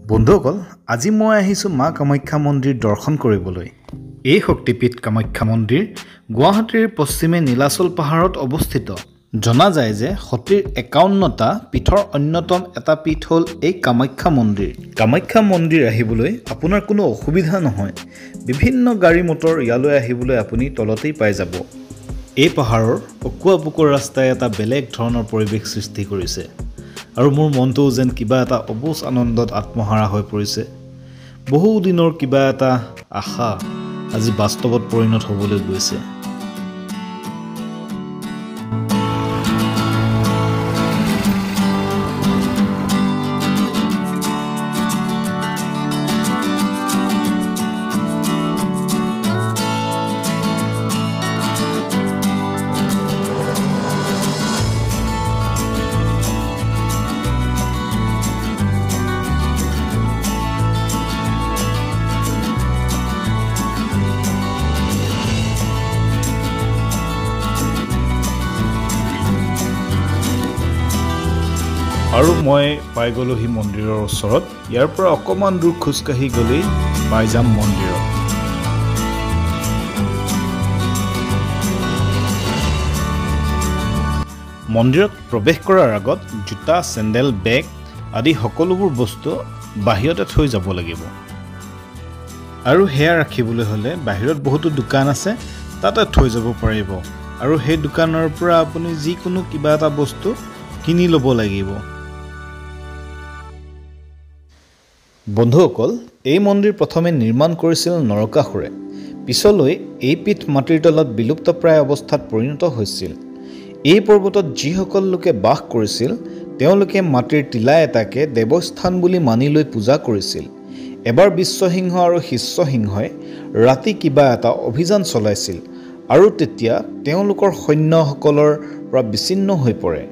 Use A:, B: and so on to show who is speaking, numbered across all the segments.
A: বন্ধুসকল আজি মই আহিছো মা কামাখ্যা মন্দিৰ দৰ্শন কৰিবলৈ। এই শক্তিপীঠ কামাখ্যা মন্দিৰ গুৱাহাটীৰ পশ্চিমে নীলাচল পাহাৰত অৱস্থিত। জনা যায় যে সতীৰ ৫১টা পীঠৰ অন্যতম এটা পীঠ হ'ল এই কামাখ্যা মন্দিৰ। কামাখ্যা মন্দিৰ আহিবলৈ আপোনাৰ কোনো অসুবিধা নহয়। বিভিন্ন গাড়ী মটৰ ইয়ালৈ আহিবলৈ আপুনি তলতেই পাই যাব। এই পাহাৰৰ অকুৱা পকুৱা ৰাস্তাই এটা বেলেগ ধৰণৰ পৰিৱেশ সৃষ্টি কৰিছে আৰু মোৰ মনটো যেন কিবা এটা অবুজ আনন্দত আত্মহাৰা হৈ পৰিছে। বহু দিনৰ কিবা এটা আশা আজি বাস্তৱত পৰিণত হ'বলৈ গৈছে। আৰু মই পাই গ'লোহি মন্দিৰৰ ওচৰত। ইয়াৰ পৰা অকণমান দূৰ খোজকাঢ়ি গ'লেই পাই যাম মন্দিৰত। মন্দিৰত প্ৰৱেশ কৰাৰ আগত জোতা, চেণ্ডেল, বেগ আদি সকলোবোৰ বস্তু বাহিৰতে থৈ যাব লাগিব। আৰু সেয়া ৰাখিবলৈ হ'লে বাহিৰত বহুতো দোকান আছে, তাতে থৈ যাব পাৰিব। আৰু সেই দোকানৰ পৰা আপুনি যিকোনো কিবা এটা বস্তু কিনি ল'ব লাগিব। বন্ধুসকল, এই মন্দিৰ প্ৰথমে নিৰ্মাণ কৰিছিল নৰকাসুৰে। পিছলৈ এই পীঠ মাটিৰ তলত বিলুপ্তপ্ৰায় অৱস্থাত পৰিণত হৈছিল। এই পৰ্বতত যিসকল লোকে বাস কৰিছিল তেওঁলোকে মাটিৰ টিলা এটাকে দেৱস্থান বুলি মানি লৈ পূজা কৰিছিল। এবাৰ বিশ্বসিংহ আৰু শিষ্যসিংহই ৰাতি কিবা এটা অভিযান চলাইছিল আৰু তেতিয়া তেওঁলোকৰ সৈন্যসকলৰ পৰা বিচ্ছিন্ন হৈ পৰে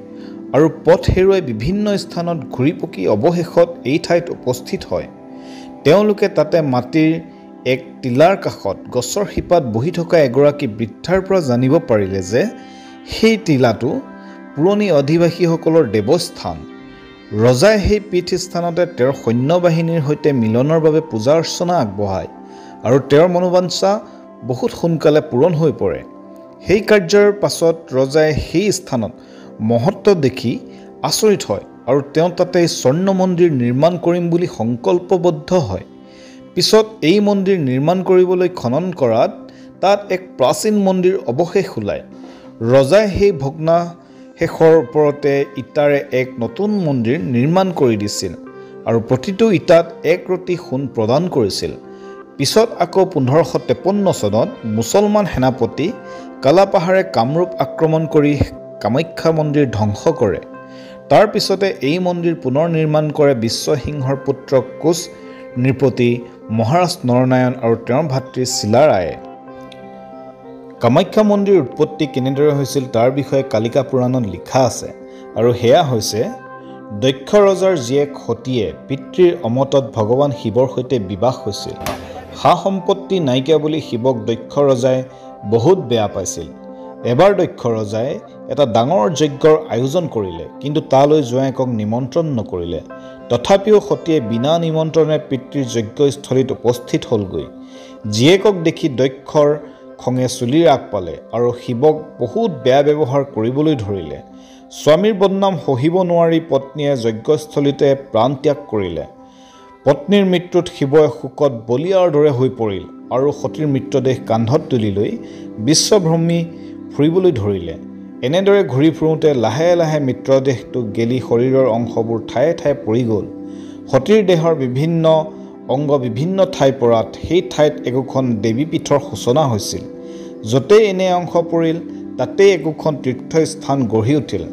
A: আৰু পথ হেৰুৱাই বিভিন্ন স্থানত ঘূৰি পকি অৱশেষত এই ঠাইত উপস্থিত হয়। তেওঁলোকে তাতে মাটিৰ এক টিলাৰ কাষত গছৰ শিপাত বহি থকা এগৰাকী বৃদ্ধাৰ পৰা জানিব পাৰিলে যে সেই টিলাটো পুৰণি অধিবাসীসকলৰ দেৱস্থান। ৰজাই সেই পীঠস্থানতে তেওঁৰ সৈন্যবাহিনীৰ সৈতে মিলনৰ বাবে পূজা অৰ্চনা আগবঢ়ায় আৰু তেওঁৰ মনোবাঞ্ছা বহুত সোনকালে পূৰণ হৈ পৰে। সেই কাৰ্যৰ পাছত ৰজাই সেই স্থানত মহত্ব দেখি আচৰিত হয় আৰু তেওঁ তাতে স্বৰ্ণ মন্দিৰ নিৰ্মাণ কৰিম বুলি সংকল্পবদ্ধ হয়। পিছত এই মন্দিৰ নিৰ্মাণ কৰিবলৈ খনন কৰাত তাত এক প্ৰাচীন মন্দিৰ অৱশেষ ওলায়। ৰজাই সেই ভগ্নাশেষৰ ওপৰতে ইটাৰে এক নতুন মন্দিৰ নিৰ্মাণ কৰি দিছিল আৰু প্ৰতিটো ইটাত এক ৰতি সোণ প্ৰদান কৰিছিল। পিছত আকৌ ১৫৫৩ চনত মুছলমান সেনাপতি কালাপাহাৰে কামৰূপ আক্ৰমণ কৰি কামাখ্যা মন্দিৰ ধ্বংস কৰে। তাৰ পিছতে এই মন্দিৰ পুনৰ নিৰ্মাণ কৰে বিশ্বসিংহৰ পুত্ৰ কোচ নৃপতি, মহাৰাজ নৰনাৰায়ণ আৰু তেওঁৰ ভাতৃ চিলাৰায়ে। কামাখ্যা মন্দিৰ উৎপত্তি কেনেদৰে হৈছিল তাৰ বিষয়ে কালিকা পুৰাণত লিখা আছে আৰু সেয়া হৈছে দক্ষ ৰজাৰ জীয়েক সতীয়ে পিতৃৰ অমতত ভগৱান শিৱৰ সৈতে বিবাহ হৈছিল। সা সম্পত্তি নাইকিয়া বুলি শিৱক দক্ষ ৰজাই বহুত বেয়া পাইছিল। এবাৰ দক্ষ ৰজাই এটা ডাঙৰ যজ্ঞৰ আয়োজন কৰিলে, কিন্তু তালৈ জোঁৱায়েকক নিমন্ত্ৰণ নকৰিলে। তথাপিও সতীয়ে বিনা নিমন্ত্ৰণে পিতৃৰ যজ্ঞস্থলীত উপস্থিত হ'লগৈ। জীয়েকক দেখি দক্ষৰ খঙে চুলিৰ আগ পালে আৰু শিৱক বহুত বেয়া ব্যৱহাৰ কৰিবলৈ ধৰিলে। স্বামীৰ বদনাম সহিব নোৱাৰি পত্নীয়ে যজ্ঞস্থলীতে প্ৰাণ ত্যাগ কৰিলে। পত্নীৰ মৃত্যুত শিৱই শোকত বলিয়াৰ দৰে হৈ পৰিল আৰু সতীৰ মৃতদেহ কান্ধত তুলি লৈ বিশ্বভ্ৰমী ফুৰিবলৈ ধৰিলে। এনেদৰে ঘূৰি ফুৰোঁতে লাহে লাহে মৃতদেহটো গেলি শৰীৰৰ অংশবোৰ ঠায়ে ঠায়ে পৰি গ'ল। সতীৰ দেহৰ বিভিন্ন অংগ বিভিন্ন ঠাই পৰাত সেই ঠাইত একোখন দেৱীপীঠৰ সূচনা হৈছিল। য'তেই এনে অংশ পৰিল তাতেই একোখন তীৰ্থস্থান গঢ়ি উঠিল।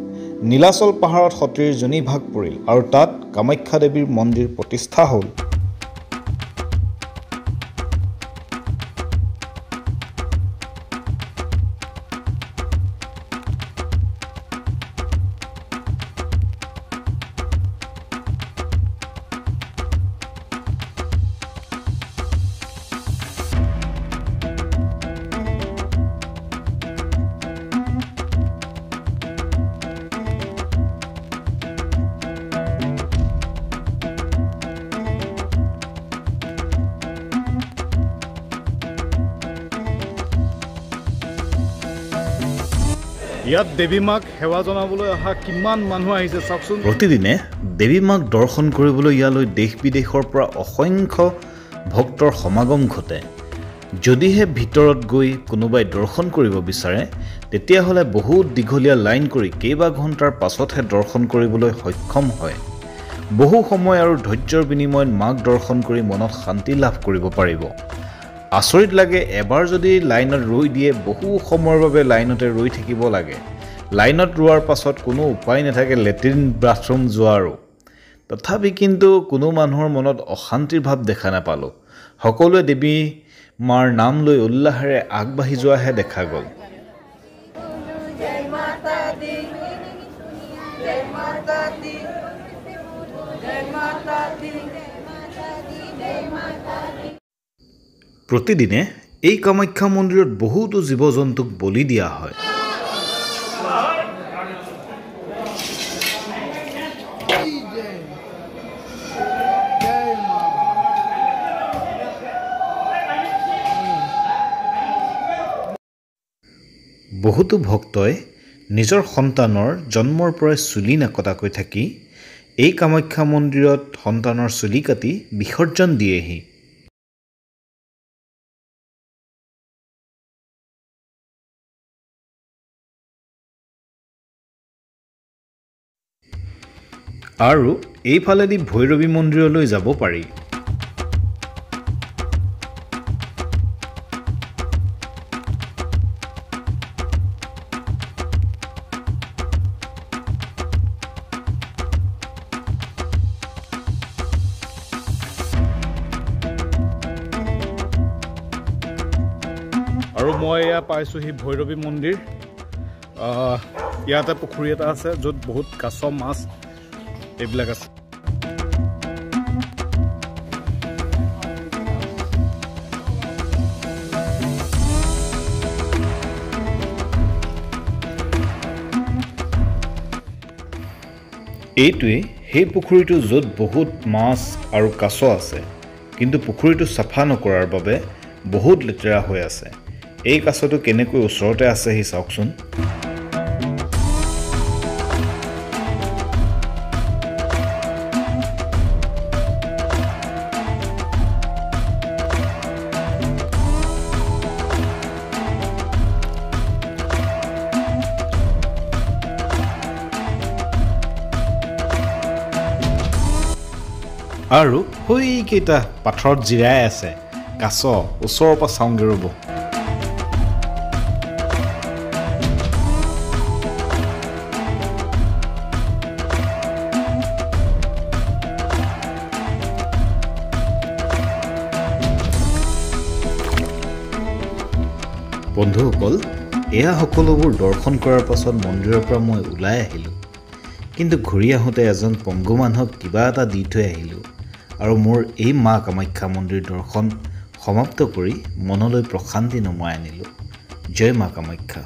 A: নীলাচল পাহাৰত সতীৰ যোনিভাগ পৰিল আৰু তাত কামাখ্যা দেৱীৰ মন্দিৰ প্ৰতিষ্ঠা হ'ল।
B: ইয়াত দেৱী মাক সেৱা জনাবলৈ অহা কিমান মানুহ আহিছে চাওকচোন।
A: প্ৰতিদিনে দেৱী মাক দৰ্শন কৰিবলৈ ইয়ালৈ দেশ বিদেশৰ পৰা অসংখ্য ভক্তৰ সমাগম ঘটে। যদিহে ভিতৰত গৈ কোনোবাই দৰ্শন কৰিব বিচাৰে তেতিয়াহ'লে বহুত দীঘলীয়া লাইন কৰি কেইবা ঘণ্টাৰ পাছতহে দৰ্শন কৰিবলৈ সক্ষম হয়। বহু সময় আৰু ধৈৰ্যৰ বিনিময়ত মাক দৰ্শন কৰি মনত শান্তি লাভ কৰিব পাৰিব। আচৰিত লাগে, এবাৰ যদি লাইনত ৰৈ দিয়ে বহু সময়ৰ বাবে লাইনতে ৰৈ থাকিব লাগে। লাইনত ৰোৱাৰ পাছত কোনো উপায় নাথাকে লেট্ৰিন বাথৰুম যোৱাৰো। তথাপি কিন্তু কোনো মানুহৰ মনত অশান্তিৰ ভাৱ দেখা নাপালোঁ। সকলোৱে দেৱী মাৰ নাম লৈ উল্লাহেৰে আগবাঢ়ি যোৱাহে দেখা গ'ল। প্ৰতিদিনে এই কামাখ্যা মন্দিৰত বহুতো জীৱ জন্তুক বলি দিয়া হয়। বহুতো ভক্তই নিজৰ সন্তানৰ জন্মৰ পৰাই চুলি নাকটাকৈ থাকি এই কামাখ্যা মন্দিৰত সন্তানৰ চুলি কাটি বিসৰ্জন দিয়েহি। আৰু এইফালেদি ভৈৰৱী মন্দিৰলৈ যাব পাৰি।
B: আৰু মই এয়া পাইছোঁহি ভৈৰৱী মন্দিৰ। ইয়াতে পুখুৰী এটা আছে য'ত বহুত কাছ মাছ এইবিলাক আছে।
A: এইটোৱে সেই পুখুৰীটো য'ত বহুত মাছ আৰু কাছ আছে, কিন্তু পুখুৰীটো চাফা নকৰাৰ বাবে বহুত লেতেৰা হৈ আছে। এই কাছটো কেনেকৈ ওচৰতে আছেহি চাওকচোন। আৰু সেইকেইটা পাথৰত জিৰাই আছে কাছ, ওচৰৰ পৰা চাওঁগৈ ৰ'ব। বন্ধুসকল, এয়া সকলোবোৰ দৰ্শন কৰাৰ পাছত মন্দিৰৰ পৰা মই ওলাই আহিলোঁ। কিন্তু ঘূৰি আহোঁতে এজন পংগু মানুহক কিবা এটা দি থৈ আহিলোঁ আৰু মোৰ এই মা কামাখ্যা মন্দিৰ দৰ্শন সমাপ্ত কৰি মনলৈ প্ৰশান্তি নমাই আনিলোঁ। জয় মা কামাখ্যা।